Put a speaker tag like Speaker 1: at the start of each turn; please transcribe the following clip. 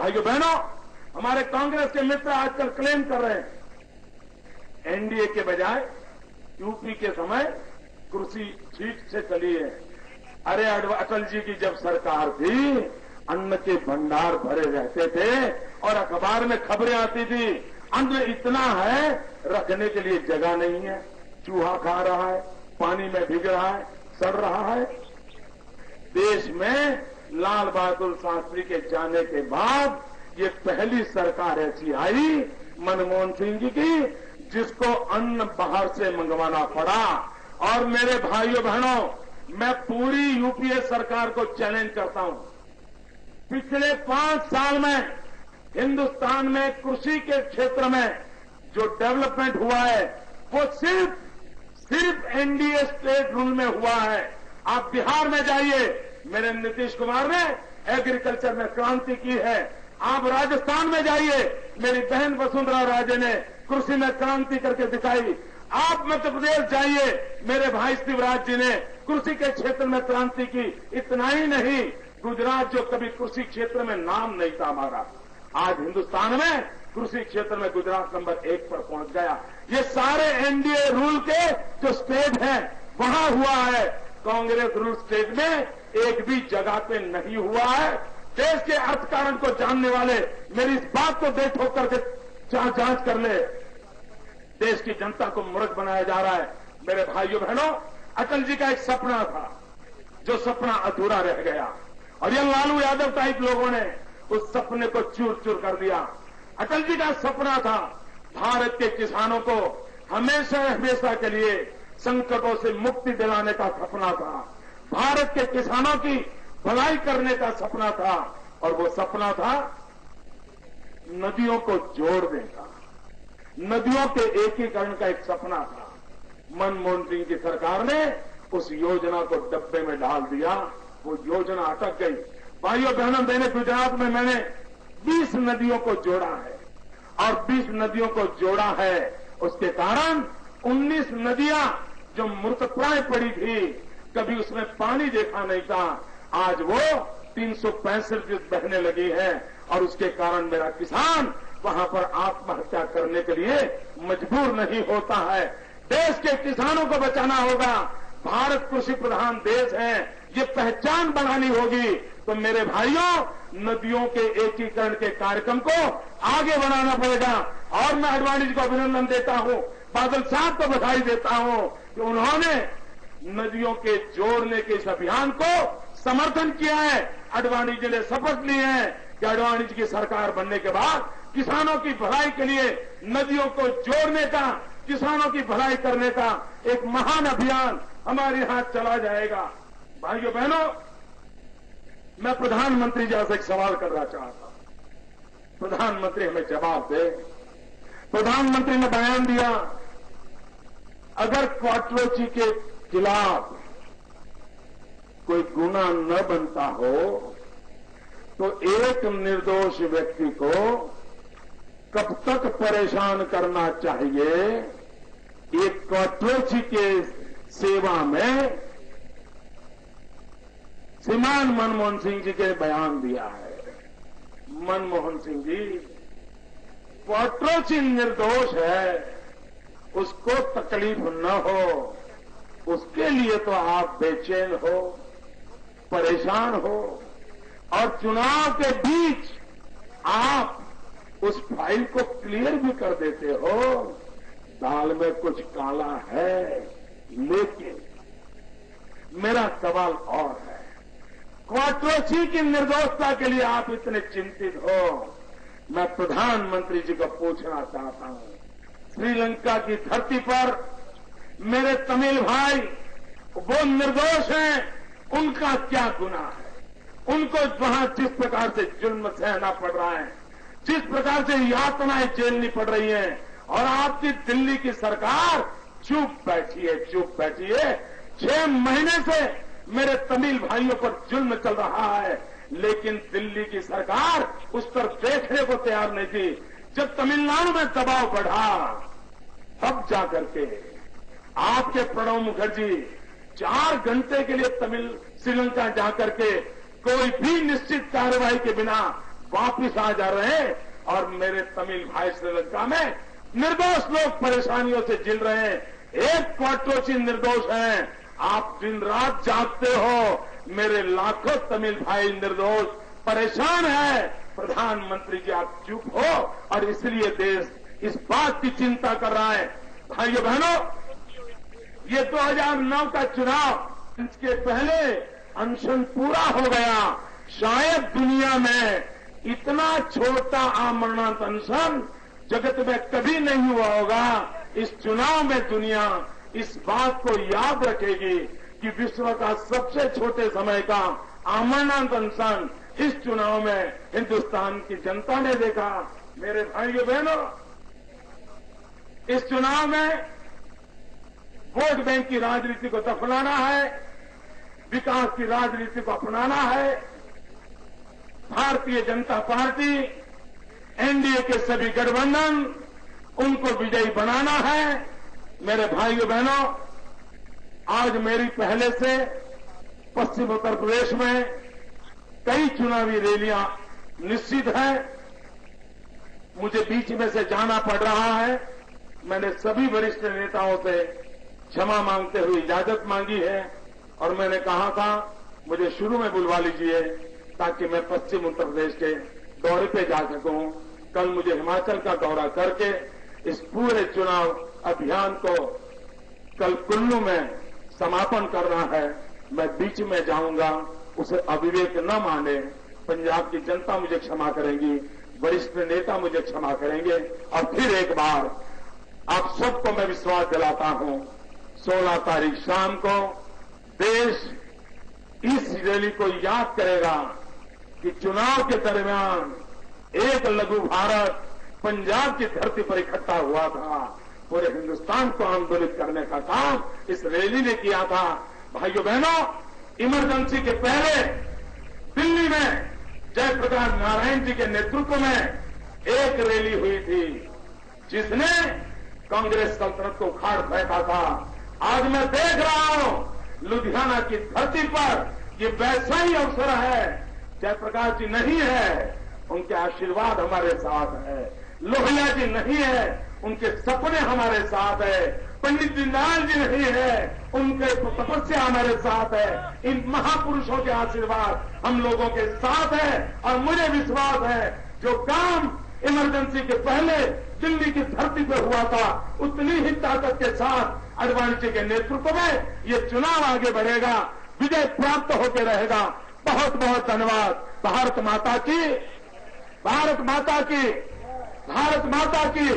Speaker 1: भाइयों बहनों, हमारे कांग्रेस के मित्र आजकल क्लेम कर रहे हैं एनडीए के बजाय यूपी के समय कृषि ठीक से चली है। अरे अटल जी की जब सरकार थी, अन्न के भंडार भरे रहते थे और अखबार में खबरें आती थी अन्न इतना है रखने के लिए जगह नहीं है, चूहा खा रहा है, पानी में भीग रहा है, सड़ रहा है। देश में लाल बहादुर शास्त्री के जाने के बाद ये पहली सरकार ऐसी आई मनमोहन सिंह जी की जिसको अन्न बाहर से मंगवाना पड़ा। और मेरे भाइयों बहनों, मैं पूरी यूपीए सरकार को चैलेंज करता हूं, पिछले 5 साल में हिंदुस्तान में कृषि के क्षेत्र में जो डेवलपमेंट हुआ है वो सिर्फ एनडीए स्टेट रूल में हुआ है। आप बिहार में जाइए, मेरे नीतीश कुमार ने एग्रीकल्चर में क्रांति की है। आप राजस्थान में जाइए, मेरी बहन वसुंधरा राजे ने कृषि में क्रांति करके दिखाई। आप मध्य प्रदेश जाइए, मेरे भाई शिवराज जी ने कृषि के क्षेत्र में क्रांति की। इतना ही नहीं, गुजरात जो कभी कृषि क्षेत्र में नाम नहीं था हमारा, आज हिंदुस्तान में कृषि क्षेत्र में गुजरात नंबर 1 पर पहुंच गया। ये सारे एनडीए रूल के जो स्टेट हैं वहां हुआ है। कांग्रेस रूल स्टेट में एक भी जगह पे नहीं हुआ है। देश के अर्थ कारण को जानने वाले मेरी इस बात को देख ठोक करके जांच कर ले। देश की जनता को मूर्ख बनाया जा रहा है। मेरे भाइयों बहनों, अटल जी का एक सपना था, जो सपना अधूरा रह गया और ये लालू यादव टाइप लोगों ने उस सपने को चूर चूर कर दिया। अटल जी का सपना था भारत के किसानों को हमेशा हमेशा के लिए संकटों से मुक्ति दिलाने का सपना था। भारत के किसानों की भलाई करने का सपना था और वो सपना था नदियों को जोड़ने का, नदियों के एकीकरण का एक सपना था। मनमोहन सिंह की सरकार ने उस योजना को डब्बे में डाल दिया, वो योजना अटक गई। भाइयों बहनों, मैंने गुजरात में 20 नदियों को जोड़ा है और 20 नदियों को जोड़ा है, उसके कारण 19 नदियां जो मृतप्राय पड़ी थी, कभी उसमें पानी देखा नहीं था, आज वो 365 बहने लगी है और उसके कारण मेरा किसान वहां पर आत्महत्या करने के लिए मजबूर नहीं होता है। देश के किसानों को बचाना होगा। भारत कृषि प्रधान देश है, ये पहचान बनानी होगी। तो मेरे भाइयों, नदियों के एकीकरण के कार्यक्रम को आगे बढ़ाना पड़ेगा। और मैं आडवाणी जी को अभिनंदन देता हूं, बादल साहब को बधाई देता हूं कि उन्होंने नदियों के जोड़ने के इस अभियान को समर्थन किया है। आडवाणी जी ने शपथ ली है कि आडवाणी जी की सरकार बनने के बाद किसानों की भलाई के लिए नदियों को जोड़ने का, किसानों की भलाई करने का एक महान अभियान हमारे यहां चला जाएगा। भाइयों बहनों, मैं प्रधानमंत्री जी से एक सवाल करना चाहता हूं। प्रधानमंत्री हमें जवाब दे। प्रधानमंत्री ने बयान दिया, अगर क्वाट्रोची के खिलाफ कोई गुनाह न बनता हो तो एक निर्दोष व्यक्ति को कब तक परेशान करना चाहिए। एक क्वाट्रोची के सेवा में श्रीमान मनमोहन सिंह जी के बयान दिया है। मनमोहन सिंह जी, क्वाट्रोची निर्दोष है, उसको तकलीफ न हो, उसके लिए तो आप बेचैन हो, परेशान हो और चुनाव के बीच आप उस फाइल को क्लियर भी कर देते हो। दाल में कुछ काला है, लेकिन मेरा सवाल और है, क्वाट्रोची की निर्दोषता के लिए आप इतने चिंतित हो। मैं प्रधानमंत्री जी को पूछना चाहता हूं, श्रीलंका की धरती पर मेरे तमिल भाई वो निर्दोष हैं, उनका क्या गुनाह है? उनको वहां जिस प्रकार से जुल्म सहना पड़ रहा है, जिस प्रकार से यातनाएं झेलनी पड़ रही हैं, और आपकी दिल्ली की सरकार चुप बैठी है, चुप बैठी है। 6 महीने से मेरे तमिल भाइयों पर जुल्म चल रहा है, लेकिन दिल्ली की सरकार उस पर देखने को तैयार नहीं थी। जब तमिलनाडु में दबाव बढ़ा, तब जाकर के आपके प्रणब मुखर्जी 4 घंटे के लिए श्रीलंका जाकर के कोई भी निश्चित कार्रवाई के बिना वापिस आ जा रहे हैं और मेरे तमिल भाई श्रीलंका में निर्दोष लोग परेशानियों से झिल रहे हैं। एक क्वार्टरोची निर्दोष हैं। आप दिन रात जागते हो, मेरे लाखों तमिल भाई निर्दोष परेशान है। प्रधानमंत्री जी आप चुप हो और इसलिए देश इस बात की चिंता कर रहा है। भाइयों बहनों, ये 2009 का चुनाव, इसके पहले अनशन पूरा हो गया। शायद दुनिया में इतना छोटा आमरणांत अनशन जगत में कभी नहीं हुआ होगा। इस चुनाव में दुनिया इस बात को याद रखेगी कि विश्व का सबसे छोटे समय का आमरणांत अनशन इस चुनाव में हिंदुस्तान की जनता ने देखा। मेरे भाइयों बहनों, इस चुनाव में वोट बैंक की राजनीति को दफनाना है, विकास की राजनीति को अपनाना है। भारतीय जनता पार्टी, एनडीए के सभी गठबंधन, उनको विजयी बनाना है। मेरे भाइयों बहनों, आज मेरी पहले से पश्चिम उत्तर प्रदेश में कई चुनावी रैलियां निश्चित हैं। मुझे बीच में से जाना पड़ रहा है। मैंने सभी वरिष्ठ नेताओं से क्षमा मांगते हुए इजाजत मांगी है और मैंने कहा था मुझे शुरू में बुलवा लीजिए ताकि मैं पश्चिम उत्तर प्रदेश के दौरे पे जा सकूं। कल मुझे हिमाचल का दौरा करके इस पूरे चुनाव अभियान को कल कुल्लू में समापन करना है। मैं बीच में जाऊंगा, उसे अविवेक न माने। पंजाब की जनता मुझे क्षमा करेंगी, वरिष्ठ नेता मुझे क्षमा करेंगे। और फिर एक बार आप सबको मैं विश्वास दिलाता हूं, 16 तारीख शाम को देश इस रैली को याद करेगा कि चुनाव के दरमियान एक लघु भारत पंजाब की धरती पर इकट्ठा हुआ था। पूरे हिंदुस्तान को आंदोलित करने का काम इस रैली ने किया था। भाइयों बहनों, इमरजेंसी के पहले दिल्ली में जयप्रकाश नारायण जी के नेतृत्व में एक रैली हुई थी जिसने कांग्रेस सल्तनत को उखाड़ फेंका था। आज मैं देख रहा हूं लुधियाना की धरती पर ये वैसा ही अवसर है। जयप्रकाश जी नहीं है, उनके आशीर्वाद हमारे साथ है। लोहिया जी नहीं है, उनके सपने हमारे साथ है। पंडित दीनदयाल जी नहीं है, उनके तपस्या हमारे साथ है। इन महापुरुषों के आशीर्वाद हम लोगों के साथ है और मुझे विश्वास है जो काम इमरजेंसी के पहले दिल्ली की धरती पर हुआ था उतनी ही ताकत के साथ आडवाणी जी के नेतृत्व में ये चुनाव आगे बढ़ेगा, विजय प्राप्त होकर रहेगा। बहुत बहुत धन्यवाद। भारत माता की, भारत माता की, भारत माता की।